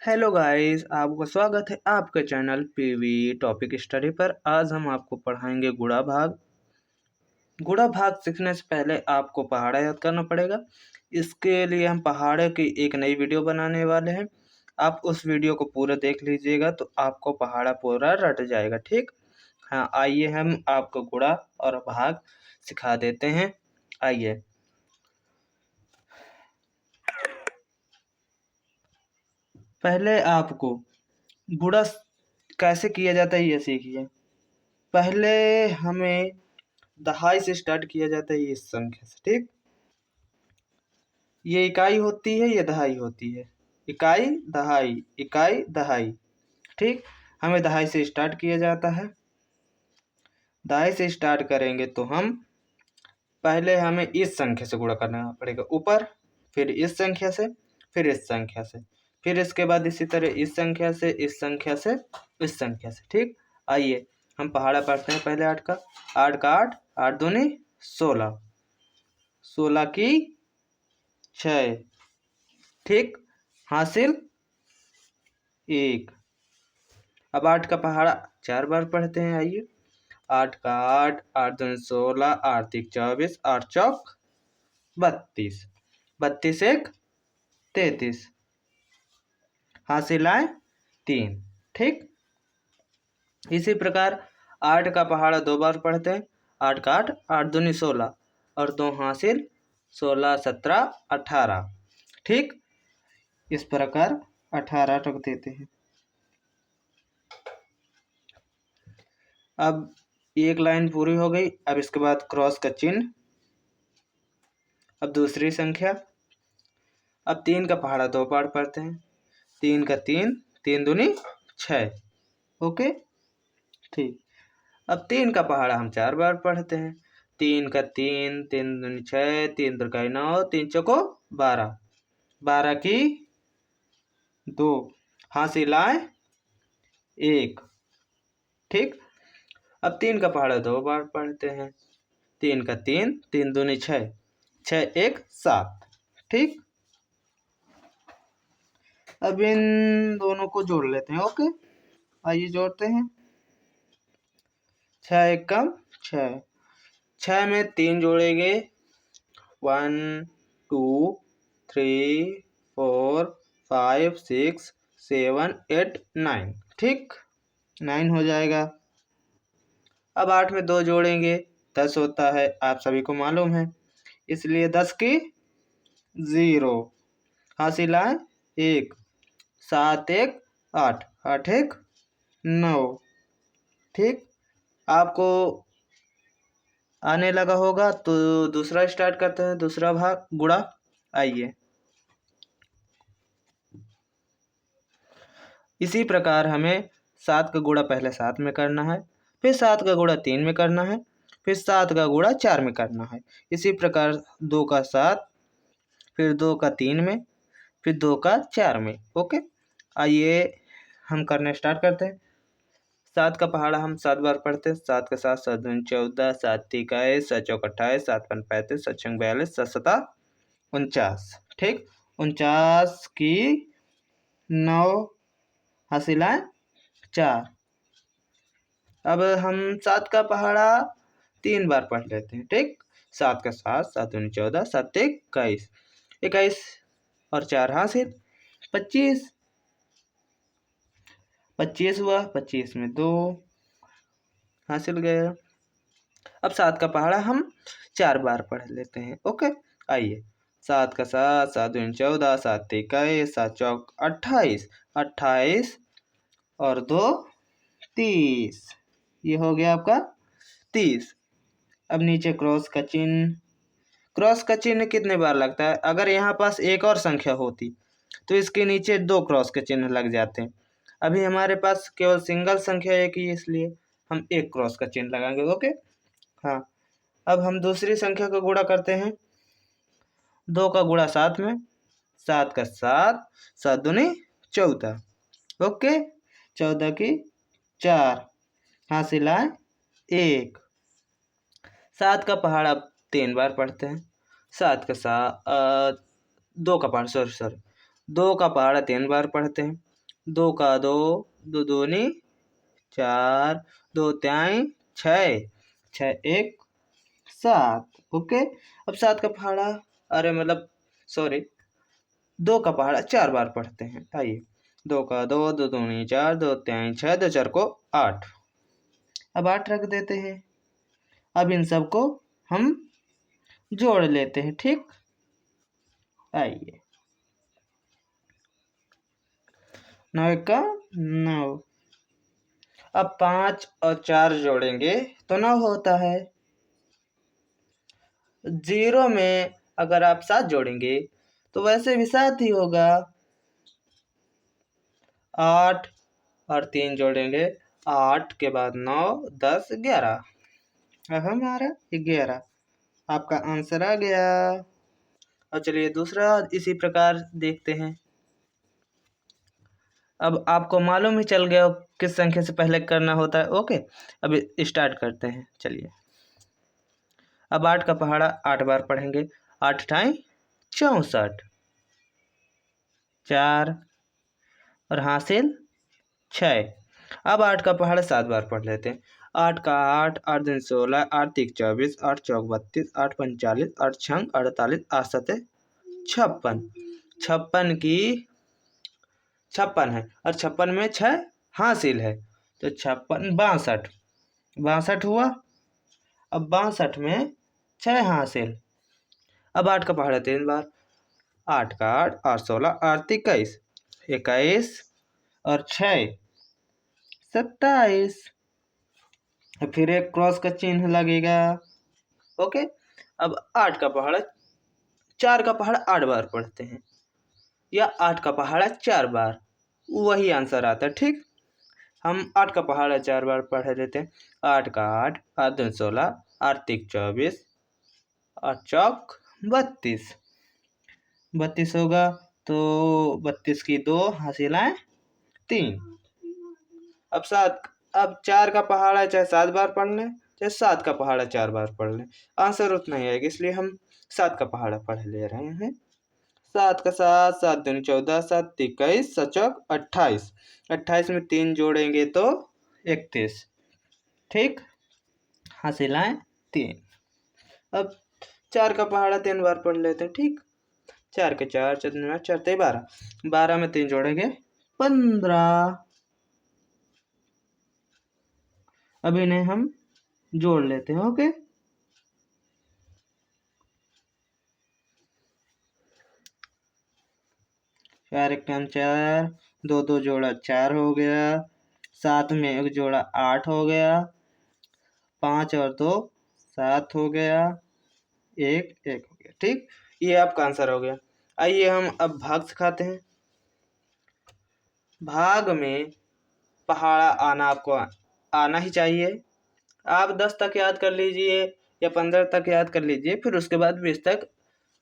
Hello guys, आपका स्वागत है आपके चैनल पीवी टॉपिक स्टडी पर। आज हम आपको पढ़ाएंगे गुणा भाग। गुणा भाग सीखने से पहले आपको पहाड़ा याद करना पड़ेगा। इसके लिए हम पहाड़े की एक नई वीडियो बनाने वाले हैं। आप उस वीडियो को पूरा देख लीजिएगा तो आपको पहाड़ा पूरा रट जाएगा। ठीक, हाँ, आइए हम आपको गुणा और भाग सिखा देते हैं। आइए, पहले आपको गुणा कैसे किया जाता है ये सीखिए। पहले हमें दहाई से स्टार्ट किया जाता है, इस संख्या से। ठीक, ये इकाई होती है, ये दहाई होती है। इकाई दहाई, इकाई दहाई। ठीक, हमें दहाई से स्टार्ट किया जाता है। दहाई से स्टार्ट करेंगे तो हम पहले हमें इस संख्या से गुणा करना पड़ेगा ऊपर, फिर इस संख्या से, फिर इस संख्या से, फिर इसके बाद इसी तरह इस संख्या से, इस संख्या से, इस संख्या से। ठीक, आइए हम पहाड़ा पढ़ते हैं। पहले आठ का आठ, आठ दूनी 16, 16 की 6। ठीक, हासिल 1। अब आठ का पहाड़ा 4 बार पढ़ते हैं। आइए, आठ का आठ, आठ दूनी 16, आठ तीक 24, आठ चौक 32, 32 एक 33, हासिल आए 3। ठीक, इसी प्रकार आठ का पहाड़ा 2 बार पढ़ते हैं। आठ का आठ, आठ दूनी 16 और 2 हासिल 16, 17, 18। ठीक, इस प्रकार 18 रख देते हैं। अब एक लाइन पूरी हो गई। अब इसके बाद क्रॉस का चिन्ह। अब दूसरी संख्या। अब 3 का पहाड़ा 2 बार पढ़ते हैं। 3 का 3, 3 दूनी 6। ओके, ठीक। अब 3 का पहाड़ा हम 4 बार पढ़ते हैं। 3 का 3, 3 दूनी 6, 3 त्रिकाई 9, 3 चौको 12, 12 की 2, हासिल आए 1। ठीक, अब 3 का पहाड़ा 2 बार पढ़ते हैं। 3 का 3, 3 दूनी 6, 6 एक 7। ठीक, अब इन दोनों को जोड़ लेते हैं। ओके, आइए जोड़ते हैं। 6 एक कम 6, 6 में 3 जोड़ेंगे। 1 2 3 4 5 6 7 8 9। ठीक, 9 हो जाएगा। अब 8 में 2 जोड़ेंगे, 10 होता है, आप सभी को मालूम है, इसलिए 10 की 0, हासिल आए 1। 7 एक 8, 8 एक 9। ठीक, आपको आने लगा होगा तो दूसरा स्टार्ट करते हैं, दूसरा भाग गुणा। आइए, इसी प्रकार हमें 7 का गुणा पहले 7 में करना है, फिर 7 का गुणा 3 में करना है, फिर 7 का गुणा 4 में करना है। इसी प्रकार 2 का 7, फिर 2 का 3 में, फिर 2 का 4 में। ओके, आइए हम करने स्टार्ट करते हैं। 7 का पहाड़ा हम 7 बार पढ़ते हैं। 7 का 7, 7 दूनी 14, 7 तीक 21, 7 चौक 28, 7 पंच 35, 7 छंग 42, 7 सता 49। ठीक, 49 की 9, हासिल आए 4। अब हम 7 का पहाड़ा 3 बार पढ़ लेते हैं। ठीक, 7 का 7, 7 दूनी 14, 7 एक 21, 21 और 4 हासिल 25, 25 हुआ, 25 में 2 हासिल गया। अब 7 का पहाड़ा हम 4 बार पढ़ लेते हैं। ओके, आइए, 7 का 7, 7 दूनी 14, 7 तीक 21, 7 चौक 28, 28 और 2 30। ये हो गया आपका 30। अब नीचे क्रॉस का चिन्ह। क्रॉस का चिन्ह कितने बार लगता है? अगर यहाँ पास एक और संख्या होती तो इसके नीचे 2 क्रॉस के चिन्ह लग जाते हैं। अभी हमारे पास केवल सिंगल संख्या एक ही, इसलिए हम एक क्रॉस का चिन्ह लगाएंगे। ओके, हाँ। अब हम दूसरी संख्या का गुणा करते हैं। 2 का गुणा 7 में, 7 का 7, 7 दूनी 14। ओके, 14 की 4, हासिल आए 1। 7 का पहाड़ा 3 बार पढ़ते हैं। 7 का 7, 2 का पहाड़ा 2 का पहाड़ा 3 बार पढ़ते हैं। 2 का 2, 2 दूनी 4, 2 त्याई 6, 6 1 7। ओके, अब 7 का पहाड़ा, अरे मतलब सॉरी, 2 का पहाड़ा 4 बार पढ़ते हैं। आइए, 2 का 2, 2 दूनी 4, 2 त्याई 6, 2 4 को 8। अब 8 रख देते हैं। अब इन सबको हम जोड़ लेते हैं। ठीक, आइए, 9 का 9। अब 5 और 4 जोड़ेंगे तो 9 होता है। 0 में अगर आप 7 जोड़ेंगे तो वैसे भी 7 ही होगा। 8 और 3 जोड़ेंगे, 8 के बाद 9, 10, 11। अब हमारा 11 आपका आंसर आ गया। और चलिए दूसरा इसी प्रकार देखते हैं। अब आपको मालूम ही चल गया किस संख्या से पहले करना होता है। ओके, अब स्टार्ट करते हैं। चलिए, अब 8 का पहाड़ा 8 बार पढ़ेंगे। 8 ठाई 64, 4 और हासिल 6। अब 8 का पहाड़ा 7 बार पढ़ लेते हैं। 8 का 8, 8 दूनी 16, 8 तीक 24, 8 चौक 32, 8 पंच 40, 8 छंग 48, 8 सते 56। 56 की 56 है और 56 में 6 हासिल है, तो 56 62, 62 हुआ। अब 62 में 6 हासिल। अब 8 का पहाड़ा 3 बार। 8 का 8, 8 16, 8 21, 21 और 6 27। फिर एक क्रॉस का चिन्ह लगेगा। ओके, अब 8 का पहाड़ा 4 का पहाड़ा 8 बार पढ़ते हैं, या 8 का पहाड़ा 4 बार, वही आंसर आता है। ठीक, हम 8 का पहाड़ा 4 बार पढ़ लेते हैं। 8 का 8, 8 दूनी 16, 8 तीक 24, 8 चौक 32, 32 होगा, तो 32 की 2 हासिलाएं 3। अब 7, अब 4 का पहाड़ा चाहे 7 बार पढ़ लें, चाहे 7 का पहाड़ा 4 बार पढ़ लें, आंसर उतना ही आएगा, इसलिए हम 7 का पहाड़ा पढ़ ले रहे हैं। 7 का 7, 7 दूनी 14, 7 21, 7 चौक 28, 28 में 3 जोड़ेंगे तो 31। ठीक, हासिलाएं 3। अब 4 का पहाड़ा 3 बार पढ़ लेते हैं। ठीक, 4 के 4, 4 दूनी 8, 4 तेई 12, 12 में 3 जोड़ेंगे 15। अब इन्हें हम जोड़ लेते हैं। ओके, 4 एक 4, 2 2 जोड़ा 4 हो गया, 7 में एक जोड़ा 8 हो गया, 5 और 2 7 हो गया, 1 1 हो गया। ठीक, ये आपका आंसर हो गया। आइए हम अब भाग सिखाते हैं। भाग में पहाड़ा आना आपको आना ही चाहिए। आप 10 तक याद कर लीजिए या 15 तक याद कर लीजिए, फिर उसके बाद 20 तक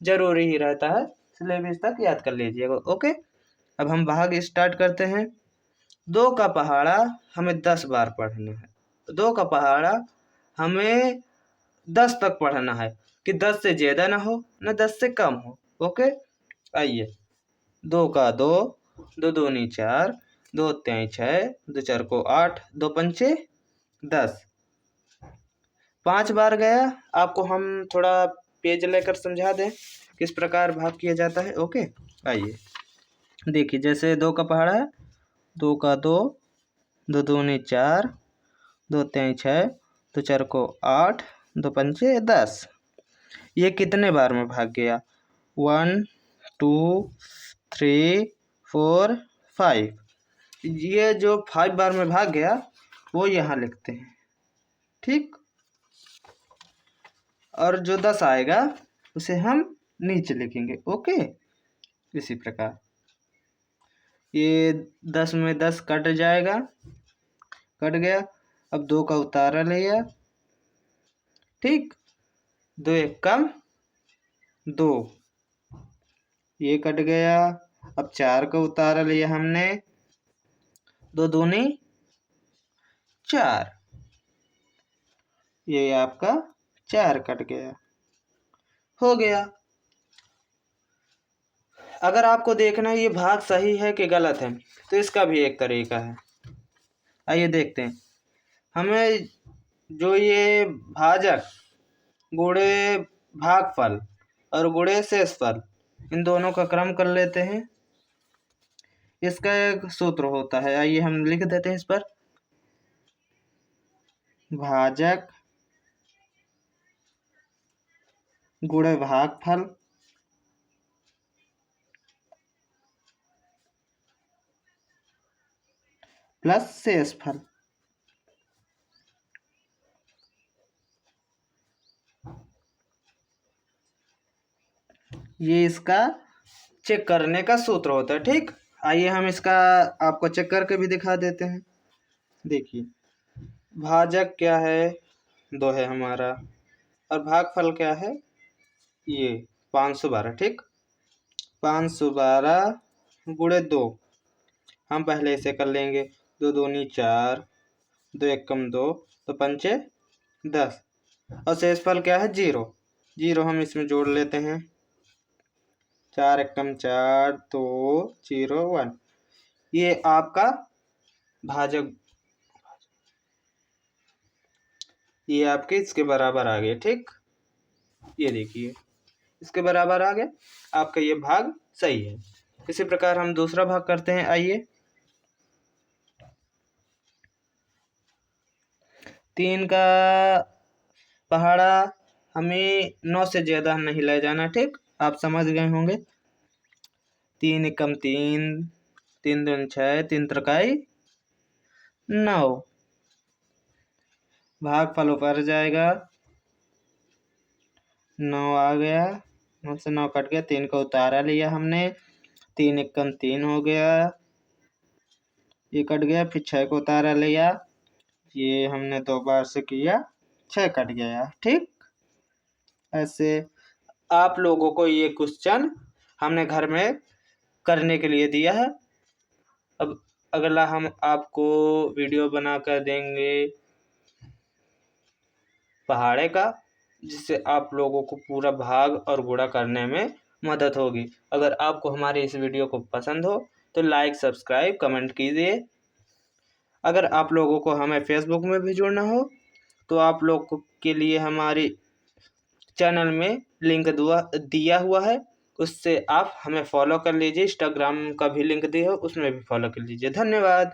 जरूरी ही रहता है, इसलिए 20 तक याद कर लीजिएगा। ओके, अब हम भाग स्टार्ट करते हैं। 2 का पहाड़ा हमें 10 बार पढ़ना है। 2 का पहाड़ा हमें 10 तक पढ़ना है, कि 10 से ज़्यादा ना हो ना 10 से कम हो। ओके, आइए, 2 का 2, 2 दूनी 4, 2 त्याई 6, 2 चार को 8, 2 पंचे 10, 5 बार गया। आपको हम थोड़ा पेज लेकर समझा दें किस प्रकार भाग किया जाता है। ओके, आइए देखिए, जैसे 2 का पहाड़ा है, 2 का 2, 2 दूनी 4, 2 त्याई 6, 2 चार को 8, 2 पंचे 10। ये कितने बार में भाग गया? 1 2 3 4 5। ये जो 5 बार में भाग गया वो यहाँ लिखते हैं। ठीक, और जो 10 आएगा उसे हम नीचे लिखेंगे। ओके, इसी प्रकार ये 10 में 10 कट जाएगा, कट गया। अब 2 का उतारा लिया। ठीक, 2 एक कम 2, ये कट गया। अब 4 का उतारा लिया हमने, 2 दूनी 4, ये आपका 4 कट गया, हो गया। अगर आपको देखना है ये भाग सही है कि गलत है, तो इसका भी एक तरीका है। आइए देखते हैं। हमें जो ये भाजक गुणे भागफल और गुणे शेषफल, इन दोनों का क्रम कर लेते हैं। इसका एक सूत्र होता है, आइए हम लिख देते हैं इस पर। भाजक गुणे भागफल प्लस शेषफल। ये इसका चेक करने का सूत्र होता है। ठीक, आइए हम इसका आपको चेक करके भी दिखा देते हैं। देखिए, भाजक क्या है, 2 है हमारा, और भागफल क्या है, ये 512। ठीक, 512 गुणे 2, हम पहले इसे कर लेंगे। 2 दूनी 4, 2 एकम 2, तो पंचे 10, और शेषफल क्या है, 0। 0 हम इसमें जोड़ लेते हैं। 4 एकम 4, 2 0 1। ये आपका भाजक, ये आपके इसके बराबर आ गए। ठीक, ये देखिए इसके बराबर आ गया, आपका ये भाग सही है। इसी प्रकार हम दूसरा भाग करते हैं। आइए, 3 का पहाड़ा हमें 9 से ज़्यादा नहीं ले जाना। ठीक, आप समझ गए होंगे। 3 एकम 3, 3 दूनी 6, 3 त्रिकाई 9। भागफल ऊपर जाएगा, 9 आ गया, 9 से 9 कट गया, 3 का उतारा लिया हमने, 3 एकम 3 हो गया, ये कट गया, फिर 6 को उतारा लिया, ये हमने 2 बार से किया, 6 कट गया। ठीक, ऐसे आप लोगों को ये क्वेश्चन हमने घर में करने के लिए दिया है। अब अगला हम आपको वीडियो बना कर देंगे पहाड़े का, जिससे आप लोगों को पूरा भाग और गुणा करने में मदद होगी। अगर आपको हमारी इस वीडियो को पसंद हो तो लाइक, सब्सक्राइब, कमेंट कीजिए। अगर आप लोगों को हमें फेसबुक में भी जुड़ना हो तो आप लोग के लिए हमारी चैनल में लिंक दिया हुआ है, उससे आप हमें फॉलो कर लीजिए। इंस्टाग्राम का भी लिंक दिया है, उसमें भी फॉलो कर लीजिए। धन्यवाद।